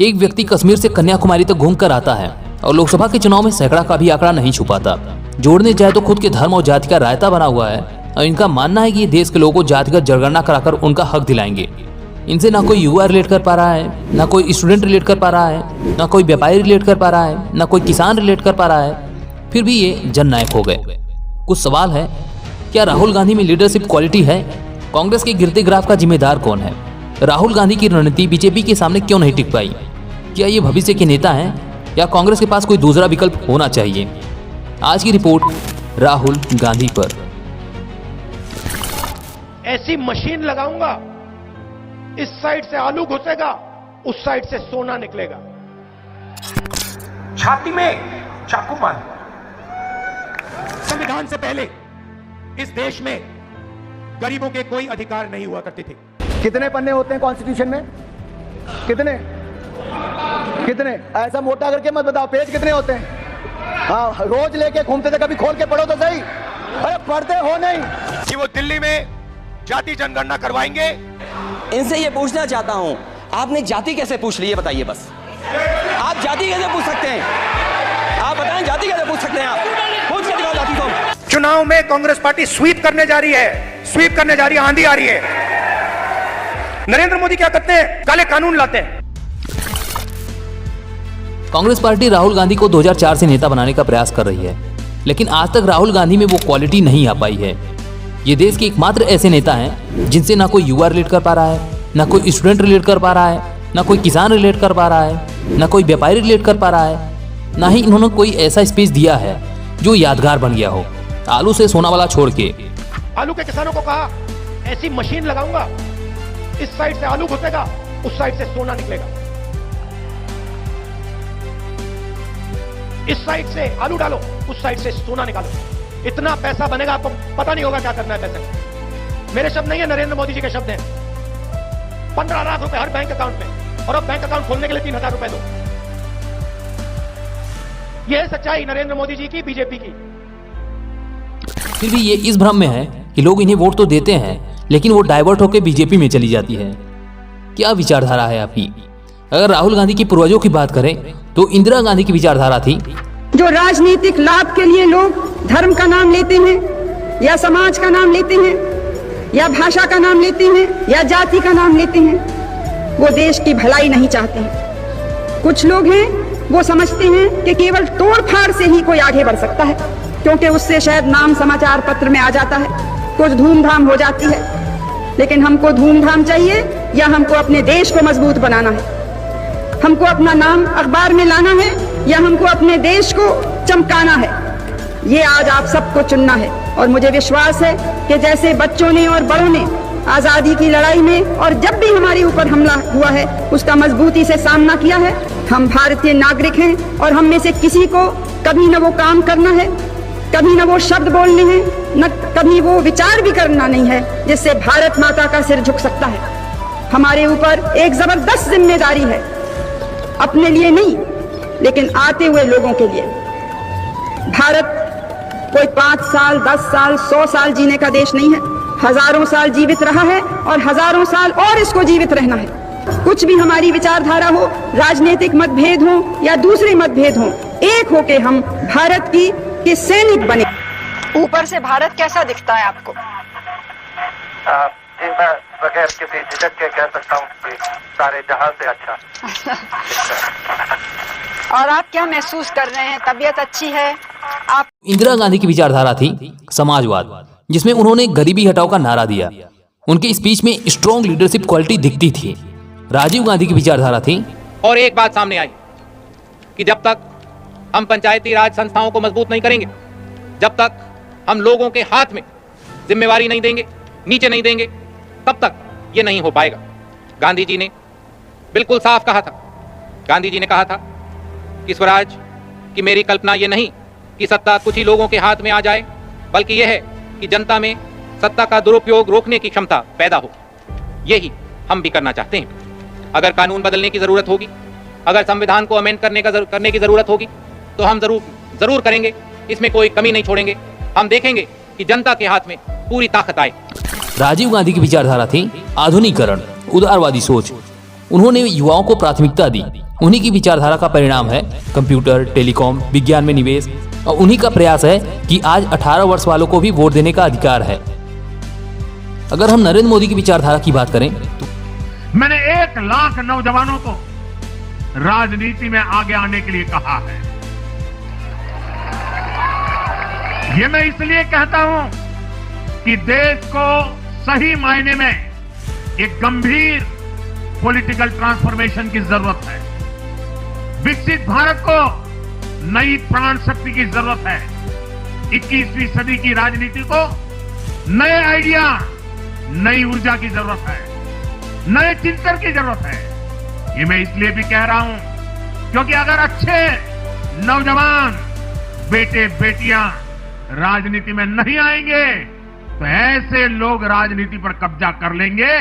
एक व्यक्ति कश्मीर से कन्याकुमारी तक घूम कर आता है और लोकसभा के चुनाव में सैकड़ा का भी आंकड़ा नहीं छुपाता। जोड़ने जाए तो खुद के धर्म और जाति का रायता बना हुआ है और इनका मानना है कि ये देश के लोगों को जातिगत जनगणना कराकर उनका हक दिलाएंगे। इनसे ना कोई युवा रिलेट कर पा रहा है, ना कोई स्टूडेंट रिलेट कर पा रहा है, ना कोई व्यापारी रिलेट कर पा रहा है, ना कोई किसान रिलेट कर पा रहा है, फिर भी ये जननायक हो गए। कुछ सवाल है, क्या राहुल गांधी में लीडरशिप क्वालिटी है? कांग्रेस के गिरते ग्राफ का जिम्मेदार कौन है? राहुल गांधी की रणनीति बीजेपी के सामने क्यों नहीं टिक पाई? क्या ये भविष्य के नेता हैं या कांग्रेस के पास कोई दूसरा विकल्प होना चाहिए? आज की रिपोर्ट राहुल गांधी पर। ऐसी मशीन लगाऊंगा, इस साइड से आलू घुसेगा, उस साइड से सोना निकलेगा। छाती में चाकू मार। संविधान से पहले इस देश में गरीबों के कोई अधिकार नहीं हुआ करते थे। कितने पन्ने होते हैं कॉन्स्टिट्यूशन में? कितने कितने? ऐसा मोटा करके मत बताओ, पेज कितने होते हैं? हाँ, रोज लेके घूमते थे, कभी खोल के पढ़ो तो सही। अरे पढ़ते हो नहीं कि वो दिल्ली में जाति जनगणना करवाएंगे। इनसे ये पूछना चाहता हूं, आपने जाति कैसे पूछ ली है बताइए बस। आप जाति कैसे पूछ सकते हैं? आप बताएं, जाति कैसे पूछ सकते हैं? आप पूछ के दिखाओ जाति को। चुनाव में कांग्रेस पार्टी स्वीप करने जा रही है, स्वीप करने जा रही है, आंधी आ रही है। नरेंद्र मोदी क्या करते हैं? काले कानून लाते हैं। कांग्रेस पार्टी राहुल गांधी को 2004 से नेता बनाने का प्रयास कर रही है, लेकिन आज तक राहुल गांधी में वो क्वालिटी नहीं आ पाई है। ये देश के एकमात्र ऐसे नेता हैं जिनसे ना कोई युवा रिलेट कर पा रहा है, ना कोई स्टूडेंट रिलेट कर पा रहा है, ना कोई किसान रिलेट कर पा रहा है, ना कोई व्यापारी रिलेट कर पा रहा है, ना ही इन्होंने कोई ऐसा स्पीच दिया है जो यादगार बन गया हो। आलू से सोना वाला छोड़ के आलू के किसानों को कहा, ऐसी मशीन लगाऊंगा, इस साइड से आलू घुसेगा, उस साइड से सोना निकलेगा। इस साइड से आलू डालो, उस साइड से सोना निकालो। इतना पैसा बनेगा, आपको पता नहीं होगा क्या करना है पैसे। मेरे शब्द नहीं है, नरेंद्र मोदी जी के शब्द हैं। 15 लाख रुपए हर बैंक अकाउंट में, और अब बैंक अकाउंट खोलने के लिए 3000 रुपए दो। यह है सच्चाई नरेंद्र मोदी जी की, बीजेपी की। फिर भी ये इस भ्रम में है कि लोग इन्हें वोट तो देते हैं, लेकिन वो डाइवर्ट होकर बीजेपी में चली जाती है। क्या विचारधारा है आपकी? अगर राहुल गांधी की पूर्वजों की बात करें तो इंदिरा गांधी की विचारधारा थी, जो राजनीतिक लाभ के लिए लोग धर्म का नाम लेते हैं, या समाज का नाम लेते हैं, या भाषा का नाम लेते हैं, या जाति का नाम लेते हैं, वो देश की भलाई नहीं चाहते हैं। कुछ लोग हैं वो समझते हैं कि केवल तोड़ फाड़ से ही कोई आगे बढ़ सकता है, क्योंकि उससे शायद नाम समाचार पत्र में आ जाता है, कुछ धूमधाम हो जाती है। लेकिन हमको धूमधाम चाहिए या हमको अपने देश को मजबूत बनाना है? हमको अपना नाम अखबार में लाना है या हमको अपने देश को चमकाना है? ये आज आप सबको चुनना है। और मुझे विश्वास है कि जैसे बच्चों ने और बड़ों ने आजादी की लड़ाई में और जब भी हमारे ऊपर हमला हुआ है उसका मजबूती से सामना किया है। हम भारतीय नागरिक हैं और हम में से किसी को कभी न वो काम करना है, कभी न वो शब्द बोलने हैं, न कभी वो विचार भी करना नहीं है जिससे भारत माता का सिर झुक सकता है। हमारे ऊपर एक जबरदस्त जिम्मेदारी है, अपने लिए नहीं लेकिन आते हुए लोगों के लिए। भारत कोई 5 साल, 10 साल, 100 साल जीने का देश नहीं है। हजारों साल जीवित रहा है और हजारों साल और इसको जीवित रहना है। कुछ भी हमारी विचारधारा हो, राजनीतिक मतभेद हो या दूसरे मतभेद हो, एक होके हम भारत की सैनिक बने। ऊपर से भारत कैसा दिखता है आपको? मैं बगैर किसी झिझक के कह सकता हूँ कि सारे जहां से अच्छा। और आप क्या महसूस कर रहे हैं? तबीयत अच्छी है? आप इंदिरा गांधी की विचारधारा थी समाजवाद, जिसमें उन्होंने गरीबी हटाओ का नारा दिया। उनके स्पीच में स्ट्रॉन्ग लीडरशिप क्वालिटी दिखती थी। राजीव गांधी की विचारधारा थी, और एक बात सामने आई कि जब तक हम पंचायती राज संस्थाओं को मजबूत नहीं करेंगे, जब तक हम लोगों के हाथ में जिम्मेवारी नहीं देंगे, नीचे नहीं देंगे, तब तक ये नहीं हो पाएगा। गांधी जी ने बिल्कुल साफ कहा था। गांधी जी ने कहा था कि स्वराज की मेरी कल्पना ये नहीं कि सत्ता कुछ ही लोगों के हाथ में आ जाए, बल्कि यह है कि जनता में सत्ता का दुरुपयोग रोकने की क्षमता पैदा हो। यही हम भी करना चाहते हैं। अगर कानून बदलने की जरूरत होगी, अगर संविधान को अमेंड करने की जरूरत होगी, तो हम जरूर करेंगे। इसमें कोई कमी नहीं छोड़ेंगे। हम देखेंगे कि जनता के हाथ में पूरी ताकत आए। राजीव गांधी की विचारधारा थी आधुनिकीकरण, उदारवादी सोच। उन्होंने युवाओं को प्राथमिकता दी उन्हीं की विचारधारा का परिणाम है कंप्यूटर, टेलीकॉम, विज्ञान में निवेश, और उन्हीं का प्रयास है कि आज 18 वर्ष वालों को भी वोट देने का अधिकार है। अगर हम नरेंद्र मोदी की विचारधारा की बात करें तो मैंने 1 लाख नौजवानों को राजनीति में आगे आने के लिए कहा है। ये मैं इसलिए कहता हूं कि देश को सही मायने में एक गंभीर पॉलिटिकल ट्रांसफॉर्मेशन की जरूरत है। विकसित भारत को नई प्राण शक्ति की जरूरत है। 21वीं सदी की राजनीति को नए आइडिया, नई ऊर्जा की जरूरत है, नए चिंतन की जरूरत है। ये मैं इसलिए भी कह रहा हूं क्योंकि अगर अच्छे नौजवान बेटे बेटियां राजनीति में नहीं आएंगे तो ऐसे लोग राजनीति पर कब्जा कर लेंगे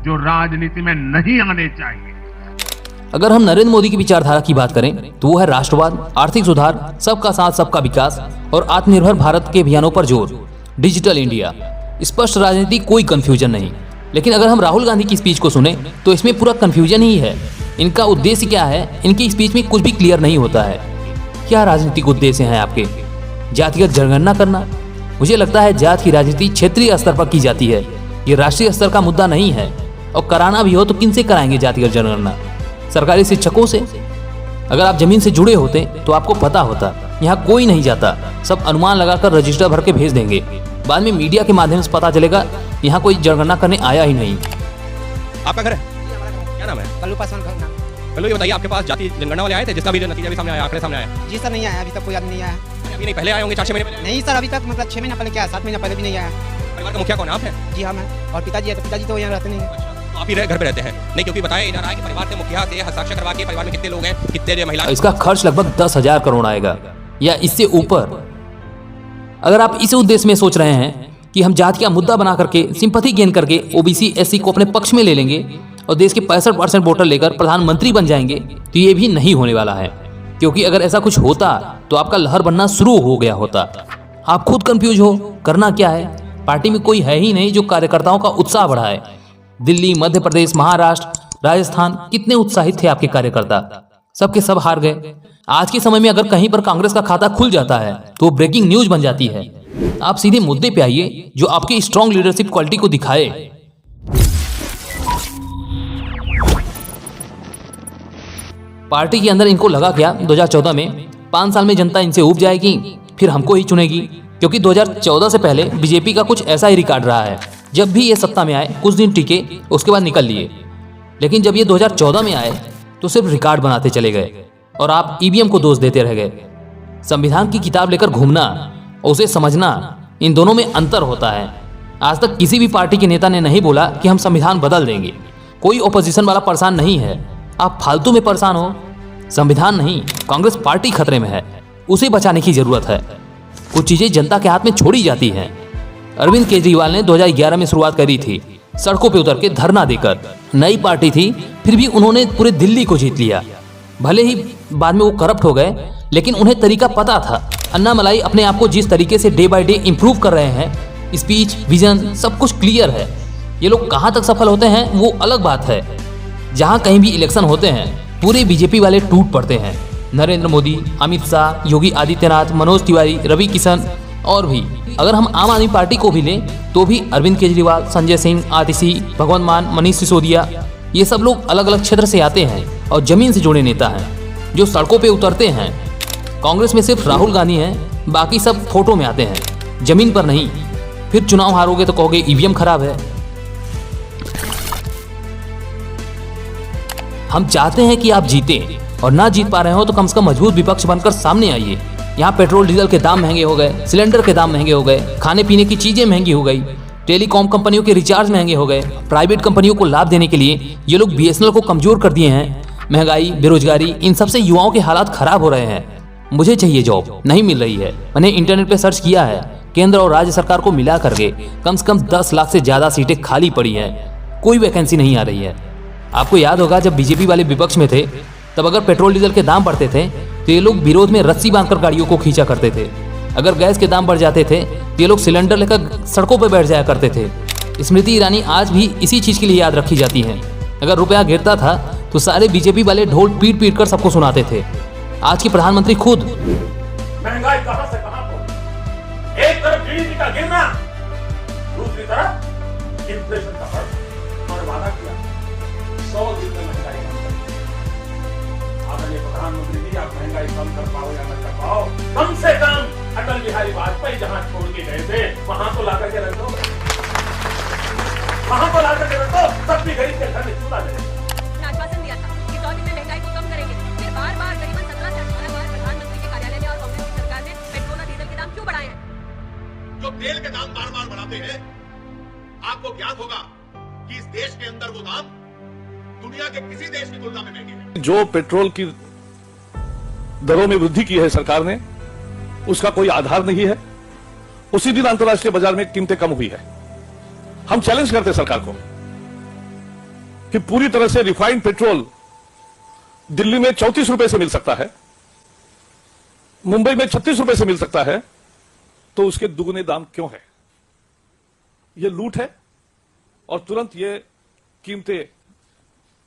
जो राजनीति में नहीं आने चाहिए। अगर हम नरेंद्र मोदी की विचारधारा की बात करें तो वो है राष्ट्रवाद, आर्थिक सुधार, सबका साथ सबका विकास और आत्मनिर्भर भारत के अभियानों पर जोर, डिजिटल इंडिया, स्पष्ट राजनीति, कोई कंफ्यूजन नहीं। लेकिन अगर हम राहुल गांधी की स्पीच को सुने तो इसमें पूरा कंफ्यूजन ही है। इनका उद्देश्य क्या है, इनकी स्पीच में कुछ भी क्लियर नहीं होता है। क्या राजनीतिक उद्देश्य हैं आपके? जातिगत जनगणना करना? मुझे लगता है जात की राजनीति क्षेत्रीय स्तर पर की जाती है, ये राष्ट्रीय स्तर का मुद्दा नहीं है। और कराना भी हो तो किनसे कराएंगे जातिगत जनगणना? सरकारी शिक्षकों से? अगर आप जमीन से जुड़े होते तो आपको पता होता यहाँ कोई नहीं जाता, सब अनुमान लगाकर रजिस्टर भर के भेज देंगे। बाद में मीडिया के माध्यम से पता चलेगा यहाँ कोई जनगणना करने आया ही नहीं। आपका घर है? क्या नाम है? कल्लू पासवान का नाम। कल्लू, ये बताइए, आपके पास जाति जनगणना वाले आए थे जिसका भी नतीजा भी सामने आया, आंकड़े सामने आया? जी सर, नहीं आया अभी तक, कोई आदमी नहीं आया। अभी नहीं, पहले आए होंगे 4-6 महीने पहले? नहीं सर, अभी तक मतलब 6 महीना पहले क्या, 7 महीना पहले भी नहीं आया। परिवार का मुखिया कौन है? आप हैं? जी हाँ मैं, और पिताजी है, तो पिताजी तो यहाँ रहते नहीं है। तो आप ही घर पे रहते हैं? नहीं, क्योंकि बताया जा रहा है कि परिवार के मुखिया से हस्ताक्षर करवा के परिवार में कितने लोग हैं, कितने महिला। इसका खर्च लगभग 10,000 करोड़ आएगा या इससे ऊपर। अगर आप इस उद्देश्य में सोच रहे हैं कि हम जाति का मुद्दा बना करके सिंपैथी गेन करके ओबीसी एससी को अपने पक्ष में ले लेंगे और देश के 65% वोटर लेकर प्रधानमंत्री बन जाएंगे, तो ये भी नहीं होने वाला है। क्योंकि अगर ऐसा कुछ होता तो आपका लहर बनना शुरू हो गया होता। आप खुद कंफ्यूज हो, करना क्या है? पार्टी में कोई है ही नहीं जो कार्यकर्ताओं का उत्साह बढ़ाए। दिल्ली, मध्य प्रदेश, महाराष्ट्र, राजस्थान, कितने उत्साहित थे आपके कार्यकर्ता, सबके सब हार गए। आज के समय में अगर कहीं पर कांग्रेस का खाता खुल जाता है तो ब्रेकिंग न्यूज बन जाती है। आप सीधे मुद्दे पे आइए जो आपकी स्ट्रॉन्ग लीडरशिप क्वालिटी को दिखाए। पार्टी के अंदर इनको लगा क्या 2014 में 5 साल में जनता इनसे ऊब जाएगी, फिर हमको ही चुनेगी। क्योंकि 2014 से पहले बीजेपी का कुछ ऐसा ही रिकॉर्ड रहा है, जब भी ये सत्ता में आए कुछ दिन टिके, उसके बाद निकल लिए। लेकिन जब ये 2014 में आए तो सिर्फ रिकॉर्ड बनाते चले गए और आप ईवीएम को दोष देते रह गए। संविधान की किताब लेकर घूमना और उसे समझना, इन दोनों में अंतर होता है। आज तक किसी भी पार्टी के नेता ने नहीं बोला कि हम संविधान बदल देंगे। कोई ओपोजिशन वाला परेशान नहीं है, आप फालतू में परेशान हो। संविधान नहीं, कांग्रेस पार्टी खतरे में है, उसे बचाने की जरूरत है। कुछ चीजें जनता के हाथ में छोड़ी जाती हैं। अरविंद केजरीवाल ने 2011 में शुरुआत करी थी, सड़कों पे उतर के धरना देकर। नई पार्टी थी, फिर भी उन्होंने पूरे दिल्ली को जीत लिया। भले ही बाद में वो करप्ट हो गए, लेकिन उन्हें तरीका पता था। अन्नामलाई अपने आप को जिस तरीके से डे बाय डे इंप्रूव कर रहे हैं, स्पीच, विजन, सब कुछ क्लियर है। ये लोग कहाँ तक सफल होते हैं वो अलग बात है। जहाँ कहीं भी इलेक्शन होते हैं पूरे बीजेपी वाले टूट पड़ते हैं। नरेंद्र मोदी, अमित शाह, योगी आदित्यनाथ, मनोज तिवारी, रवि किशन और भी। अगर हम आम आदमी पार्टी को भी लें तो भी अरविंद केजरीवाल, संजय सिंह, आतिशी, भगवंत मान, मनीष सिसोदिया, ये सब लोग अलग अलग क्षेत्र से आते हैं और जमीन से जुड़े नेता हैं जो सड़कों पे उतरते हैं। कांग्रेस में सिर्फ राहुल गांधी हैं, बाकी सब फोटो में आते हैं, जमीन पर नहीं। फिर चुनाव हारोगे तो कहोगे ईवीएम खराब है। हम चाहते हैं कि आप जीते, और ना जीत पा रहे हो तो कम से कम मजबूत विपक्ष बनकर सामने आइए। यहाँ पेट्रोल डीजल के दाम महंगे हो गए, सिलेंडर के दाम महंगे हो गए, खाने पीने की चीजें महंगी हो गई, टेलीकॉम कंपनियों के रिचार्ज महंगे हो गए। प्राइवेट कंपनियों को लाभ देने के लिए ये लोग बीएसएनएल को कमजोर कर दिए हैं। महंगाई, बेरोजगारी, इन सबसे युवाओं के हालात खराब हो रहे हैं। मुझे चाहिए जॉब, नहीं मिल रही है। मैंने इंटरनेट पे सर्च किया है, केंद्र और राज्य सरकार को मिला करके कम से कम 10 लाख से ज्यादा सीटें खाली पड़ी हैं, कोई वैकेंसी नहीं आ रही है। आपको याद होगा जब बीजेपी वाले विपक्ष में थे तब अगर पेट्रोल डीजल के दाम बढ़ते थे तो ये लोग विरोध में रस्सी बांधकर गाड़ियों को खींचा करते थे। अगर गैस के दाम बढ़ जाते थे तो ये लोग सिलेंडर लेकर सड़कों पर बैठ जाया करते थे। स्मृति ईरानी आज भी इसी चीज के लिए याद रखी जाती हैं। अगर रुपया गिरता था तो सारे बीजेपी वाले ढोल पीट पीट कर सबको सुनाते थे। आज के प्रधानमंत्री खुद महंगाई कहां से कहां पहुंची। एक तरफ जीडीपी का गिरना, दूसरी तरफ इन्फ्लेशन का बढ़ना। और वादा किया 100 दिन में महंगाई कम कर। आदरणीय प्रधानमंत्री जी, आप महंगाई कम कर पाओ या न कर पाओ, कम से कम अटल बिहारी वाजपेयी जहां छोड़ के गए थे वहां तो लाकर के रख दो, वहां तो लाकर के रख दो। सब भी गरीब के घर में चूल्हा जले। आश्वासन दिया था कि 100 दिन में महंगाई को कम करेंगे, फिर बार बार करीबन 17 से 18 बार प्रधानमंत्री के कार्यालय ने और कांग्रेस की सरकार ने पेट्रोल और डीजल के दाम क्यों बढ़ाए हैं? जो तेल के दाम बार बार बढ़ाते हैं, आपको ज्ञात होगा कि इस देश के अंदर वो दाम दुनिया के किसी देश की तुलना में महंगे हैं। जो पेट्रोल की दरों में वृद्धि की है सरकार ने, उसका कोई आधार नहीं है। उसी दिन अंतर्राष्ट्रीय बाजार में कीमतें कम हुई है। हम चैलेंज करते हैं सरकार को कि पूरी तरह से रिफाइंड पेट्रोल दिल्ली में 34 रुपए से मिल सकता है, मुंबई में 36 रुपए से मिल सकता है, तो उसके दुगने दाम क्यों है? यह लूट है और तुरंत ये कीमतें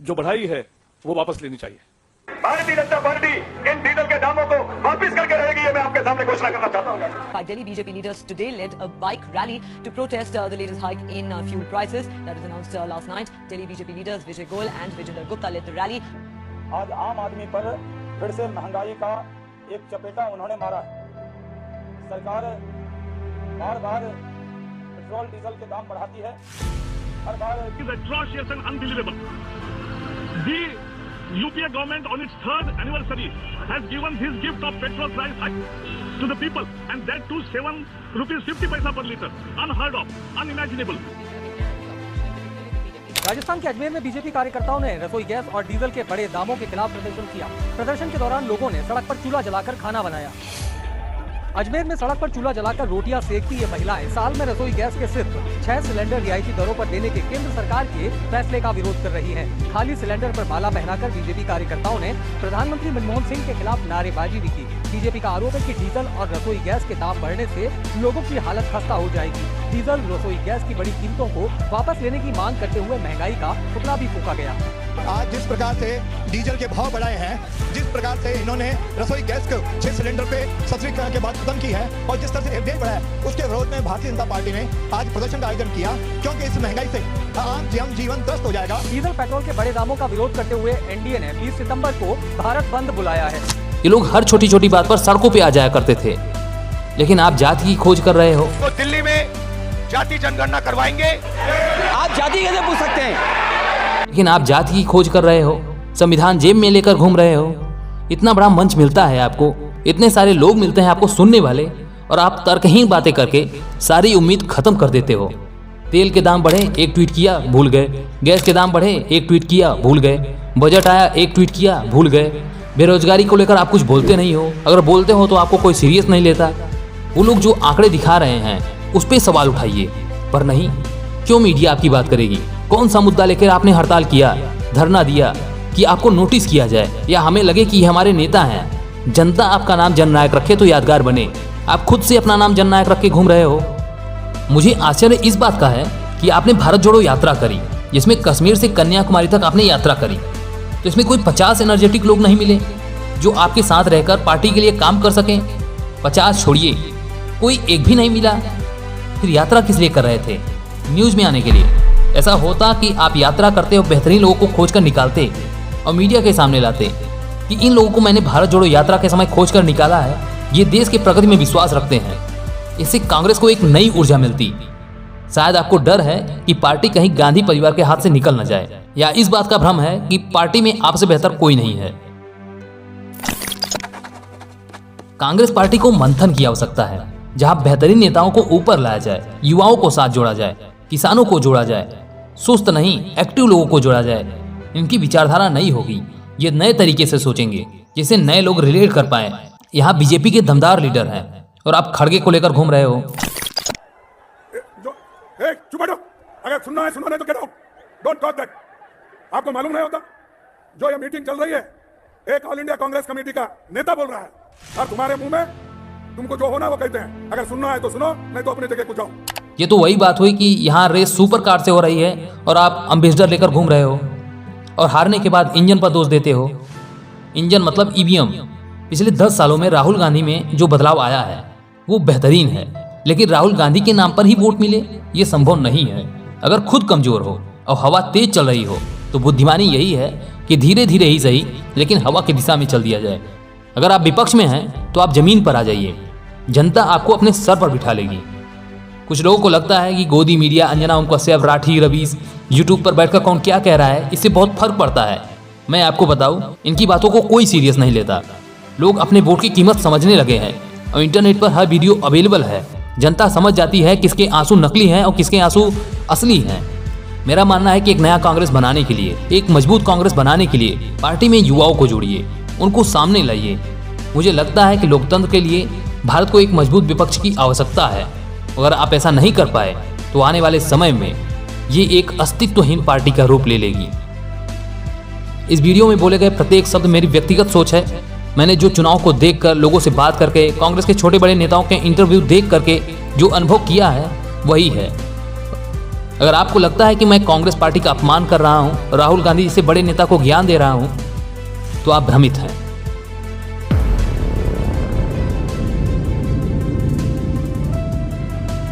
जो बढ़ाई है वो वापस लेनी चाहिए। Bharatiya Janata party in diesel के दामों को वापस करके रहेगी, ये मैं आपके सामने घोषणा करना चाहता हूं। Delhi BJP leaders today led a bike rally to protest the latest hike in fuel prices that was announced last night. Delhi BJP leaders Vijay Goel and Vijender Gupta led the rally. आज आम आदमी पर फिर से महंगाई का एक चपेटा उन्होंने मारा है। सरकार बार बार पेट्रोल डीजल के दाम बढ़ाती है, हर बार। It is atrocious and unbelievable. The UPA government on its 3rd anniversary has given this gift of petrol price hike to the people, and that too 7 rupees 50 paisa per liter. Unheard of, unimaginable. Rajasthan के अजमेर में BJP कार्यकर्ताओं ने रसोई gas और diesel के बढ़े दामों के खिलाफ प्रदर्शन किया। प्रदर्शन के दौरान लोगों ने सड़क पर चूल्हा जलाकर खाना बनाया। अजमेर में सड़क पर चूल्हा जलाकर रोटियां सेकती ये महिलाएं साल में रसोई गैस के सिर्फ 6 सिलेंडर रियायती दरों पर देने के केंद्र सरकार के फैसले का विरोध कर रही हैं। खाली सिलेंडर पर माला पहनाकर बीजेपी कार्यकर्ताओं ने प्रधानमंत्री मनमोहन सिंह के खिलाफ नारेबाजी भी की। बीजेपी का आरोप है कि डीजल और रसोई गैस के दाम बढ़ने से लोगों की हालत खस्ता हो जाएगी। डीजल रसोई गैस की बड़ी कीमतों को वापस लेने की मांग करते हुए महंगाई का पुतला भी फूंका गया। आज जिस प्रकार से डीजल के भाव बढ़ाए हैं, जिस प्रकार से इन्होंने रसोई गैस को 6 सिलेंडर पे सब्सिडी के बाद खत्म की है और जिस तरह से एफडीआई बढ़ा है, उसके विरोध में भारतीय जनता पार्टी ने आज प्रदर्शन का आयोजन किया, क्योंकि इस महंगाई से आम जीवन त्रस्त हो जाएगा। डीजल पेट्रोल के बड़े दामों का विरोध करते हुए एनडीए ने 20 सितंबर को भारत बंद बुलाया है। ये लोग हर छोटी छोटी बात पर सड़कों पे आ जाया करते थे, लेकिन आप जाति की खोज कर रहे हो। तो दिल्ली में जाति जनगणना करवाएंगे। आप जाति कैसे पूछ सकते हैं? लेकिन आप जाति की खोज कर रहे हो, संविधान जेब में लेकर घूम रहे हो। इतना बड़ा मंच मिलता है आपको, इतने सारे लोग मिलते हैं आपको सुनने वाले, और आप तर्कहीन बातें करके सारी उम्मीद खत्म कर देते हो। तेल के दाम बढ़े, एक ट्वीट किया भूल गए। गैस के दाम बढ़े, एक ट्वीट किया भूल गए। बजट आया, एक ट्वीट किया भूल गए। बेरोजगारी को लेकर आप कुछ बोलते नहीं हो, अगर बोलते हो तो आपको कोई सीरियस नहीं लेता। वो लोग जो आंकड़े दिखा रहे हैं उस पर सवाल उठाइए, पर नहीं। क्यों मीडिया आपकी बात करेगी? कौन सा मुद्दा लेकर आपने हड़ताल किया, धरना दिया कि आपको नोटिस किया जाए या हमें लगे कि हमारे नेता हैं? जनता आपका नाम जननायक रखे तो यादगार बने। आप खुद से अपना नाम जननायक रख के घूम रहे हो। मुझे आश्चर्य इस बात का है कि आपने भारत जोड़ो यात्रा करी, जिसमें कश्मीर से कन्याकुमारी तक आपने यात्रा करी, तो इसमें कोई 50 एनर्जेटिक लोग नहीं मिले जो आपके साथ रहकर पार्टी के लिए काम कर सकें? 50 छोड़िए, कोई एक भी नहीं मिला। फिर यात्रा किस लिए कर रहे थे? न्यूज में आने के लिए? ऐसा होता कि आप यात्रा करते और बेहतरीन लोगों को खोज कर निकालते और मीडिया के सामने लाते कि इन लोगों को मैंने भारत जोड़ो यात्रा के समय खोज कर निकाला है, ये देश की प्रगति में विश्वास रखते हैं। इससे कांग्रेस को एक नई ऊर्जा मिलती। शायद आपको डर है कि पार्टी कहीं गांधी परिवार के हाथ से निकल न जाए, या इस बात का भ्रम है कि पार्टी में आपसे बेहतर कोई नहीं है। कांग्रेस पार्टी को मंथन की आवश्यकता है, जहां बेहतरीन नेताओं को ऊपर लाया जाए, युवाओं को साथ जोड़ा जाए, किसानों को जोड़ा जाए, सुस्त नहीं एक्टिव लोगों को जोड़ा जाए। इनकी विचारधारा नई होगी, ये नए तरीके से सोचेंगे जिससे नए लोग रिलेट कर पाए। यहाँ बीजेपी के दमदार लीडर हैं और आप खड़गे को लेकर घूम रहे हो। चुप बैठो, अगर सुनना है सुनना, नहीं तो get out, don't talk that. आपको मालूम नहीं होता जो ये मीटिंग चल रही है, एक ऑल इंडिया कांग्रेस कमेटी का नेता बोल रहा है, और तुम्हारे मुंह में तुमको जो होना वो कहते हैं। अगर सुनना है तो सुनो, नहीं तो अपनी जगह को जाओ। ये तो वही बात हुई कि यहाँ रेस सुपर कार से हो रही है और आप एम्बेसडर लेकर घूम रहे हो। और हारने के बाद इंजन पर दोष देते हो। इंजन मतलब ईवीएम। पिछले 10 सालों में राहुल गांधी में जो बदलाव आया है वो बेहतरीन है, लेकिन राहुल गांधी के नाम पर ही वोट मिले ये संभव नहीं है। अगर खुद कमजोर हो और हवा तेज चल रही हो तो बुद्धिमानी यही है कि धीरे धीरे ही सही लेकिन हवा की दिशा में चल दिया जाए। अगर आप विपक्ष में हैं तो आप जमीन पर आ जाइए, जनता आपको अपने सर पर बिठा लेगी। कुछ लोगों को लगता है कि गोदी मीडिया, अंजना ओम कश्यप, राठी, रवीश यूट्यूब पर बैठकर कौन क्या कह रहा है इससे बहुत फर्क पड़ता है। मैं आपको बताऊं, इनकी बातों को कोई सीरियस नहीं लेता। लोग अपने वोट की कीमत समझने लगे हैं और इंटरनेट पर हर वीडियो अवेलेबल है। जनता समझ जाती है किसके आंसू नकली हैं और किसके आंसू असली हैं। मेरा मानना है कि एक नया कांग्रेस बनाने के लिए, एक मजबूत कांग्रेस बनाने के लिए पार्टी में युवाओं को जोड़िए, उनको सामने लाइए। मुझे लगता है कि लोकतंत्र के लिए भारत को एक मजबूत विपक्ष की आवश्यकता है। अगर आप ऐसा नहीं कर पाए तो आने वाले समय में ये एक अस्तित्वहीन पार्टी का रूप ले लेगी। इस वीडियो में बोले गए प्रत्येक शब्द मेरी व्यक्तिगत सोच है। मैंने जो चुनाव को देखकर, लोगों से बात करके, कांग्रेस के छोटे बड़े नेताओं के इंटरव्यू देख करके जो अनुभव किया है वही है। अगर आपको लगता है कि मैं कांग्रेस पार्टी का अपमान कर रहा हूं, राहुल गांधी जैसे बड़े नेता को ज्ञान दे रहा हूं, तो आप भ्रमित हैं।